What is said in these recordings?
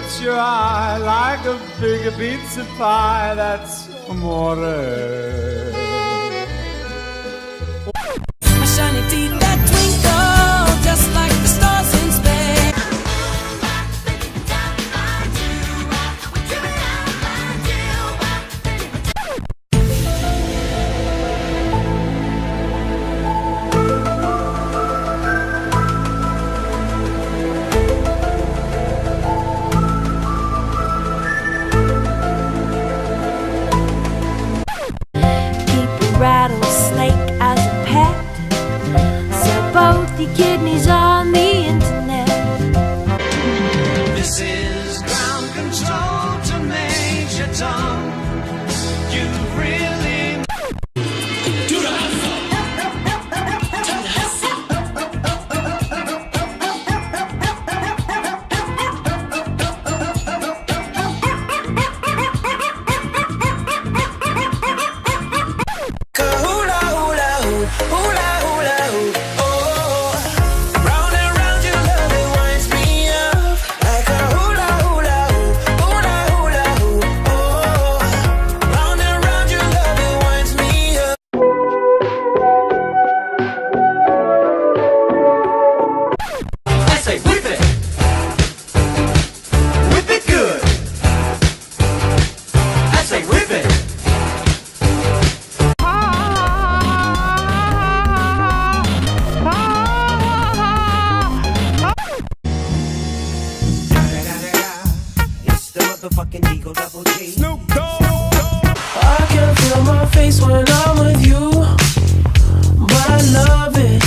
catch your eye like a big pizza pie. That's amore. My shiny teeth that twinkle just like the stars in space. Rattlesnake as a pet. Sell both your kidneys on the internet. This is ground control to Major Tom. You really do the hustle. Do the hustle. Hula hula hoop, hula hula hoop, oh. Round and round your love, it winds me up like a hula hula hoop, hula hula hoop, oh. Round and round your love, it winds me up. I say whip it good. I say whip it. It's the motherfucking Eagle Double G. Snoop Dogg. I can feel my face when I'm with you, but I love it.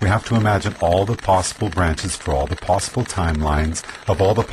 We have to imagine all the possible branches for all the possible timelines of all the